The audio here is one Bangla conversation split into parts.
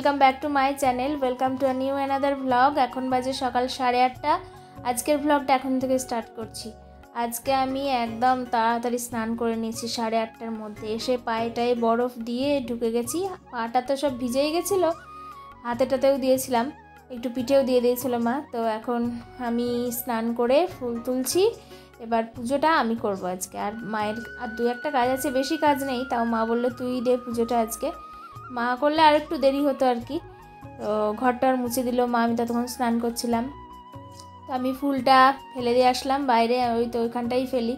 Welcome back to my channel, welcome to a new another vlog. এখন বাজে সকাল 8:30। আজকের ভ্লগটা এখন থেকে স্টার্ট করছি। আজকে আমি একদম তাড়াতাড়ি স্নান করে নিয়েছি 8:30টার মধ্যে। এসে পায়েটায় বরফ দিয়ে ঢুকে গেছি। পাটা তো সব ভিজেই গেছিলো, হাতেটাতেও দিয়েছিলাম, একটু পিঠেও দিয়ে দিয়েছিল মা। তো এখন আমি স্নান করে ফুল তুলছি। এবার পুজোটা আমি করব আজকে। আর মায়ের আর দু একটা কাজ আছে, বেশি কাজ নেই, তাও মা বললো তুই দে পুজোটা আজকে। মা করলে আর একটু দেরি হতো আর কি। তো ঘরটা মুছে দিল মা, আমি ততক্ষণ স্নান করছিলাম। তো আমি ফুলটা ফেলে দিয়ে আসলাম বাইরে, ওই তো ওইখানটাই ফেলি,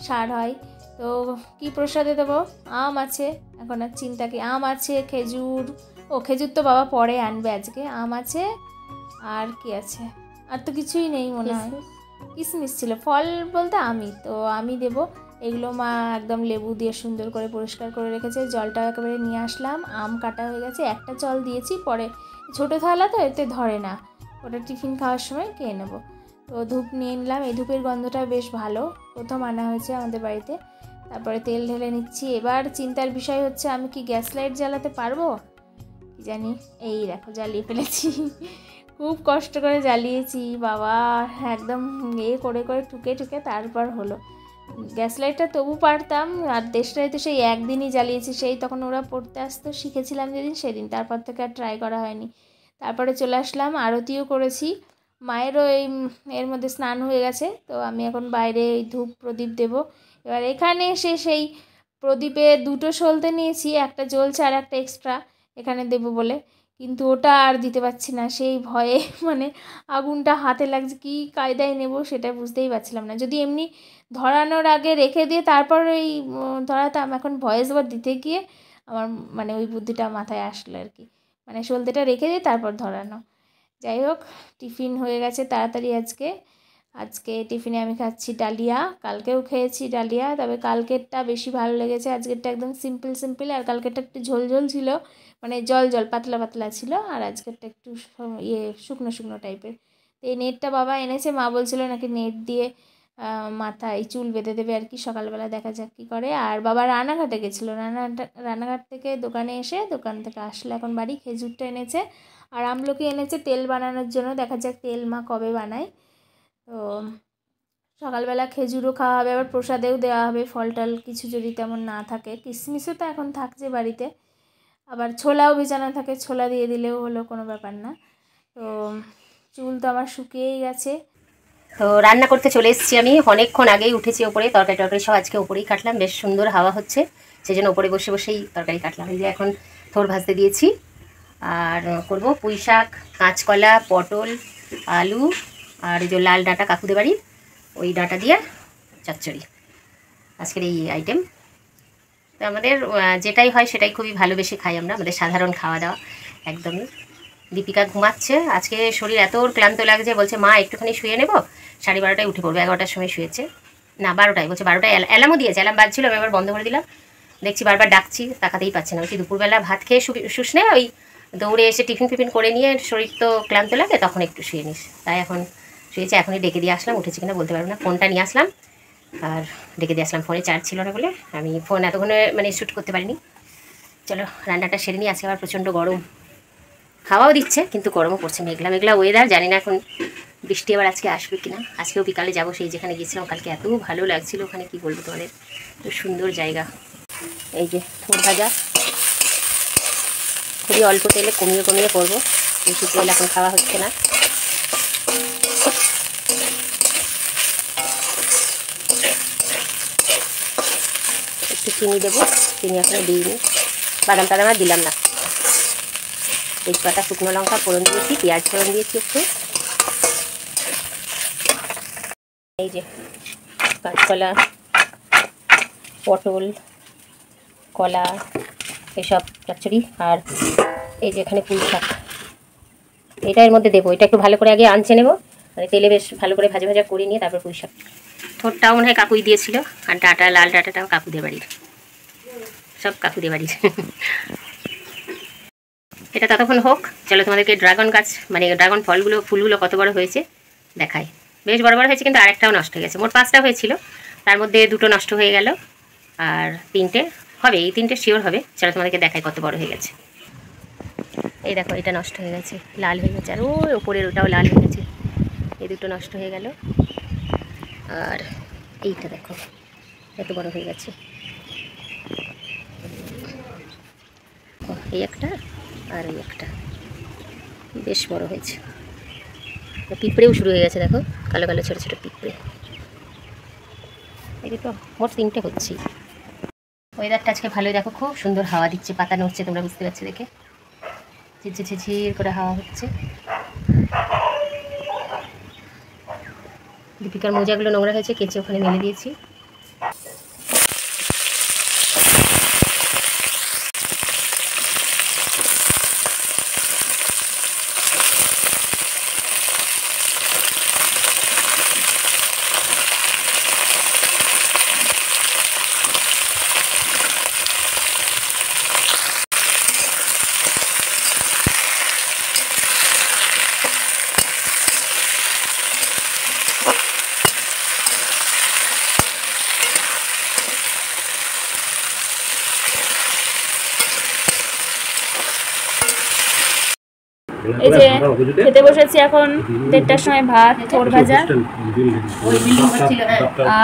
সার হয়। তো কি প্রসাদে দেবো? আম আছে, এখন আর চিন্তা কি, আম আছে, খেজুর, খেজুর তো বাবা পরে আনবে, আজকে আম আছে। আর কি আছে? আর তো কিছুই নেই মনে হয়। কিশমিশ ছিল, ফল বলতে আমি দেবো। এগুলো মা একদম লেবু দিয়ে সুন্দর করে পরিষ্কার করে রেখেছে। জলটা একেবারে নিয়ে আসলাম, আম কাটা হয়ে গেছে, একটা জল দিয়েছি, পরে ছোটো থালা তো এতে ধরে না, ওটা টিফিন খাওয়ার সময় খেয়ে নেবো। তো ধূপ নিয়ে নিলাম, এই ধূপের গন্ধটা বেশ ভালো, প্রথম আনা হয়েছে আমাদের বাড়িতে। তারপরে তেল ঢেলে নিচ্ছি। এবার চিন্তার বিষয় হচ্ছে আমি কি গ্যাস লাইট জ্বালাতে পারবো কি জানি। এই দেখো জ্বালিয়ে ফেলেছি, খুব কষ্ট করে জ্বালিয়েছি বাবা, একদম করে ঠুকে তারপর হলো। গ্যাস লাইটটা তবু পারতাম, আর দেশটাই তো সেই একদিনই জ্বালিয়েছি, সেই তখন ওরা পড়তে আসতো, শিখেছিলাম যেদিন সেদিন, তারপর থেকে আর ট্রাই করা হয়নি। তারপরে চলে আসলাম, আরতিও করেছি, মায়েরও এর মধ্যে স্নান হয়ে গেছে। তো আমি এখন বাইরে ওই ধূপ প্রদীপ দেব। এবার এখানে এসে সেই প্রদীপে দুটো সলতে নিয়েছি, একটা জ্বলছে আর একটা এক্সট্রা এখানে দেব বলে, কিন্তু ওটা আর দিতে পারছি না, সেই ভয়ে মানে আগুনটা হাতে লাগছে, কী কায়দায় নেব সেটা বুঝতেই পারছিলাম না। যদি এমনি ধরানোর আগে রেখে দিয়ে তারপর ওই ধরাতাম, এখন ভয়েস ওভার দিতে গিয়ে আমার মানে ওই বুদ্ধিটা মাথায় আসলো আর কি, মানে সলতেটা রেখে দিয়ে তারপর ধরানো। যাই হোক, টিফিন হয়ে গেছে তাড়াতাড়ি আজকে টিফিনে আমি খাচ্ছি ডালিয়া। কালকেও খেয়েছি ডালিয়া, তবে কালকেরটা বেশি ভালো লেগেছে, আজকেরটা একদম সিম্পল, আর কালকেরটা একটু ঝোল ছিল, মানে জল পাতলা ছিল, আর আজকেরটা একটু শুকনো টাইপের। তো এই নেটটা বাবা এনেছে, মা বলছিল নাকি নেট দিয়ে মাথায় চুল বেঁধে দেবে আর কি, সকালবেলা দেখা যাক কী করে। আর বাবা রানাঘাটে গেছিলো, রানাঘাট থেকে দোকান থেকে আসলে এখন বাড়ি। খেজুরটা এনেছে আর আমলকি এনেছে তেল বানানোর জন্য, দেখা যাক তেল মা কবে বানায়। তো সকালবেলা খেজুরও খাওয়া হবে, আবার প্রসাদেও দেওয়া হবে ফল টল কিছু যদি তেমন না থাকে। কিশমিশও তো এখন থাকছে বাড়িতে, আবার ছোলাও ভেজানো থাকে, ছোলা দিয়ে দিলেও হলো, কোনো ব্যাপার না। তো চুল তো আমার শুকিয়েই গেছে। তো রান্না করতে চলে এসেছি, আমি অনেকক্ষণ আগেই উঠেছি ওপরে, তরকারি সব আজকে ওপরেই কাটলাম, বেশ সুন্দর হাওয়া হচ্ছে, সেই জন্য ওপরে বসেই তরকারি কাটলাম। এই যে এখন থোড় ভাজতে দিয়েছি, আর করব পুঁই শাক, কাঁচকলা, পটল, আলু, আর এই যে লাল ডাঁটা কাকুদের বাড়ির, ওই ডাঁটা দিয়ে চচ্চড়ি আজকের এই আইটেম। তো আমাদের যেটাই হয় সেটাই খুবই ভালোবেসে খাই আমরা, আমাদের সাধারণ খাওয়া দাওয়া একদমই। দীপিকা ঘুমাচ্ছে, আজকে শরীর এত ক্লান্ত লাগছে, বলছে মা একটুখানি শুয়ে নেব, 12:30টায় উঠে পড়বে, 11টার সময় শুয়েছে, না 12টায়, বলছে 12টায় অ্যালার্মও দিয়েছে, অ্যালার্ম বাজছিল, আমি এবার বন্ধ করে দিলাম, দেখছি বারবার ডাকছি, তাকাতেই পাচ্ছে না। ওই দুপুরবেলা ভাত খেয়ে শুষনে ওই দৌড়ে এসে টিফিন করে নিয়ে শরীর তো ক্লান্ত লাগে, তখন একটু শুয়ে নিস, তাই এখন শুয়েছে। এখনই ডেকে দিয়ে আসলাম, উঠেছি কিনা বলতে পারবো না, ফোনটা নিয়ে আসলাম আর ডেকে দিয়ে আসলাম, ফোনে চার্জ ছিল না বলে আমি ফোন এতক্ষণে মানে শ্যুট করতে পারিনি। চলো রান্নাটা সেরে নিয়ে, আজকে আবার প্রচণ্ড গরম, হাওয়াও দিচ্ছে কিন্তু গরমও পড়ছে, মেঘলা ওয়েদার, জানি না এখন বৃষ্টি আবার আজকে আসবে কিনা। আজকেও বিকালে যাবো সেই যেখানে গিয়েছিলাম কালকে, এত ভালো লাগছিল ওখানে, কি বলবো তোমাদের, এত সুন্দর জায়গা। এই যে থোড় ভাজা, খুবই অল্প তেলে কমিয়ে করবো, বেশি তেল এখন খাওয়া হচ্ছে না। একটু চিনি দেবো, চিনি এখনো দিইনি, বাদাম টাদাম আর দিলাম না। তেজপাতা, শুকনো লঙ্কা ফোড়ন দিয়েছি, পেঁয়াজ ফোড়ন দিয়েছি একটু। এই যে কাঁচকলা, পটল, কলা, এসব চচ্চড়ি, আর এই যে এখানে পুঁই শাক, এটা এর মধ্যে দেবো। এটা একটু ভালো করে আগে আঁচে নেবো, মানে তেলে বেশ ভালো করে ভাজা করে নিয়ে তারপর পুঁই শাক। থোড়টাও মনে হয় কাকুই দিয়েছিল, আর ডাঁটা, লাল ডাঁটাটাও কাকুদের বাড়ির, সব কাকুদের বাড়ির। এটা ততক্ষণ হোক, চলো তোমাদেরকে ড্রাগন গাছ, মানে ড্রাগন ফুলগুলো কত বড় হয়েছে দেখায়। বেশ বড় হয়েছে, কিন্তু আরেকটাও নষ্ট হয়ে গেছে, মোট 5টা হয়েছিল, তার মধ্যে 2টো নষ্ট হয়ে গেল, আর 3টে হবে, এই 3টে শিওর হবে। চলো তোমাদেরকে দেখায় কত বড় হয়ে গেছে। এই দেখো এটা নষ্ট হয়ে গেছে, লাল হয়ে গেছে, আর ওই ওপরের ওটাও লাল হয়ে গেছে, এই দুটো নষ্ট হয়ে গেল। আর এইটা দেখো এত বড় হয়ে গেছে, এই একটা আর এই একটা বেশ বড় হয়েছে। পিঁপড়েও শুরু হয়ে গেছে, দেখো কালো কালো ছোটো ছোটো পিঁপড়ে। এই তো মোট 3টে হচ্ছে। ওয়েদারটা আজকে ভালোই, দেখো খুব সুন্দর হাওয়া দিচ্ছে, পাতা নড়ছে, তোমরা বুঝতে পারছো দেখে, ঝিরঝির ঝিরঝির করে হাওয়া হচ্ছে। দীপিকার মোজাগুলো নোংরা হয়েছে, কেচে ওখানে মেলে দিয়েছি। এই যে খেতে বসেছি এখন 1:30টার সময়, ভাত, থোর ভাজা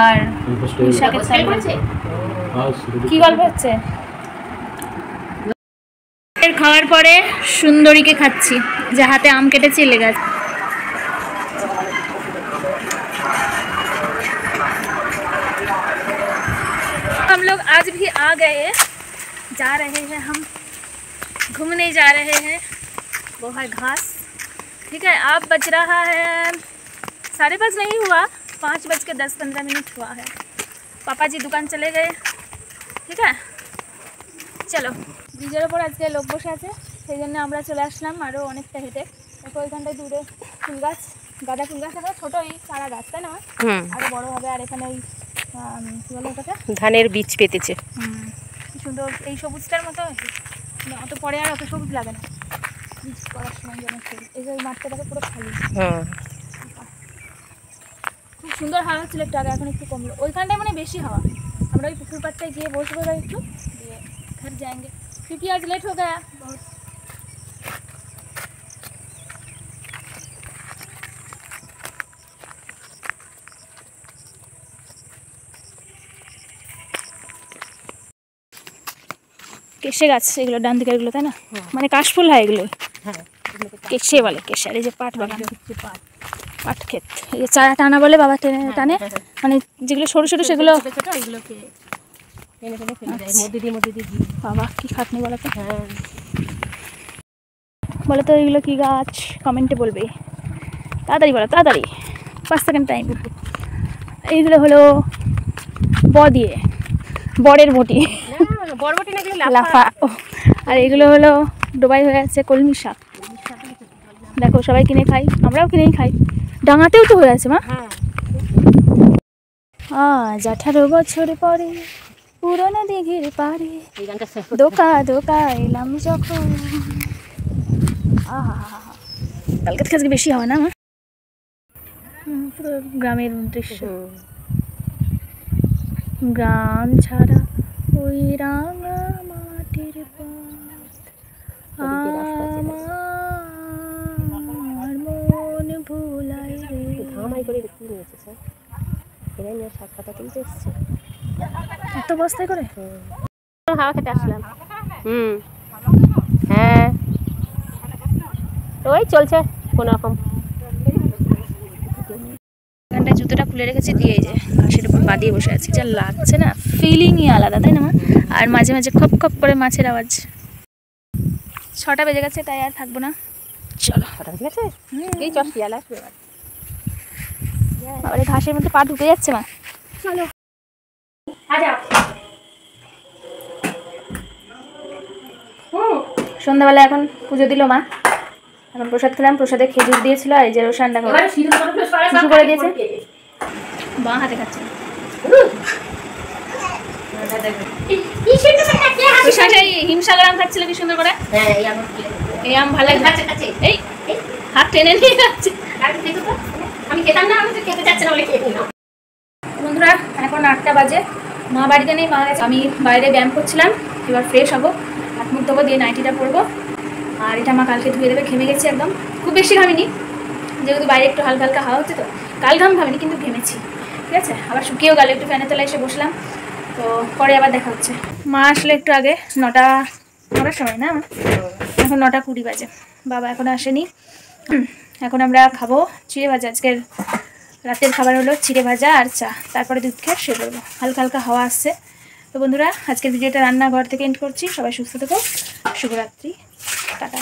আর শাকের তরকারি। কি গল্প হচ্ছে? খাওয়ার পরে সুন্দরীকে খাচ্ছি, যে হাতে আম কেটেছি লেগে আছে। हम लोग आज भी आ गए, जा रहे हैं, हम घूमने जा रहे हैं। वो है घास, ठीक है। अब बज रहा है 5:30 नहीं हुआ, 5:10-15 हुआ है। पापा जी दुकान चले गए, ठीक है। চলো, ব্রিজের ওপর আজকে লোক বসে আছে, সেই জন্য আমরা চলে আসলাম আরও অনেকটা হেঁটে। দেখো ওইখানটায় দূরে ফুল গাছ, গাঁদা ফুল গাছ, এখন ছোটো এই চারা গাছ, তাই না? আরও বড়ো হবে। আর এখানে এই কী বলে ওটাকে, ধানের বীজ পেতেছে। কি সুন্দর, এই সবুজটার মতো অত পরে আর অত সবুজ লাগে না বীজ করার সময়, যেন সবুজ। এই যে মাঠটা দেখো পুরো খালি, খুব সুন্দর হাওয়া হচ্ছিল একটু আগে, এখন একটু কমলো। ওইখানটায় মানে বেশি হাওয়া। আমরা ওই পুকুর পাড়টায় গিয়ে বসবো এবার একটু, দিয়ে घर जाएंगे क्योंकि आज लेट हो गया बहुत। কেশে গাছ এগুলো, ডান দিকে এগুলো, তাই না? মানে কাশফুল হয় এগুলো, কেশে বলে। কেশে। আর এই যে পাট বাগান, পাট ক্ষেত, এই যে চারা টানা বলে বাবা, টেনে টানে, মানে যেগুলো সরু সরু সেগুলো বাবা কি খাটনি বলো তো। বলো তো এগুলো কি গাছ, কমেন্টে বলবে, তাড়াতাড়ি বলো, তাড়াতাড়ি, 5 সেকেন্ড টাইম। এইগুলো হলো দিয়ে বরের বটি, লাফা। আর এগুলো হলো ডোবাই হয়ে আছে কলমি শাক, দেখো সবাই কিনে খাই, আমরাও কিনেই খাই। ডাঙাতেও তো হয়ে আছে মা। 18 বছর পরে পুরনো দিঘির পাড়ে দোকা দোকা এলাম যখন। কালকে থেকে আজকে বেশি হয় না, পুরো গ্রামের দৃশ্য। গ্রাম ছাড়া ওই রাঙা মাটির পথ, আমার মন ভুলাই রে। এত বস্তায় করে হাওয়া খেতে আসলাম। হ্যাঁ ওই চলছে কোনো রকম। এখানটায় জুতোটা খুলে রেখেছি, দিয়ে এই যে ঘাসের উপর পা দিয়ে বসে আছি, যা লাগছে না, ফিলিংই আলাদা, তাই না মা? আর মাঝে মাঝে খপ খপ করে মাছের আওয়াজ। 6টা বেজে গেছে, তাই আর থাকবো না, চলো। ঠিক আছে, এই চল শিয়াল আসবে আবার ঘাসের মধ্যে পা ঢুকে যাচ্ছে মা, চলো। সন্ধ্যাবেলা এখন পুজো দিল মা, এখন প্রসাদ খেলাম, প্রসাদে খেজুর দিয়েছিল, আর এই যে রোশান দেখো শুরু করে দিয়েছে, বাঁ হাতে খাচ্ছে। হিমসাগর আম খাচ্ছিল কি সুন্দর করে, এই আম ভালো লাগছে, এই হাত টেনে নিয়ে যাচ্ছে। আমি খেতাম না, আমি খেতে যাচ্ছে না বলে খেতে না। বন্ধুরা এখন 8টা বাজে, মা বাড়িতে নেই, মা গেছে। আমি বাইরে ব্যায়াম করছিলাম, এবার ফ্রেশ হবো, হাত মুখ ধোবো, দিয়ে নাইটিটা পরবো, আর এটা মা কালকে ধুয়ে দেবে। ঘেমে গেছি একদম, খুব বেশি ঘামিনি যেহেতু বাইরে একটু হালকা হালকা হাওয়া হচ্ছে, তো কাল ঘামিনি কিন্তু ঘেমেছি। ঠিক আছে, আবার শুকিয়েও গেল, একটু ফ্যানের তলায় এসে বসলাম। তো পরে আবার দেখা হচ্ছে। মা আসলে একটু আগে, 9টার সময় না, এখন 9:20 বাজে। বাবা এখন আসেনি। এখন আমরা খাবো চিড়ে ভাজা। আজকের রাতের খাবার হলো চিড়ে ভাজা আর চা, তারপরে দুধ খেয়ে শুয়ে পড়বো। হালকা হালকা হাওয়া আসছে। তো বন্ধুরা, আজকের ভিডিওটা রান্নাঘর থেকে এন্ড করছি। সবাই সুস্থ থেকো, শুভরাত্রি, টাটা।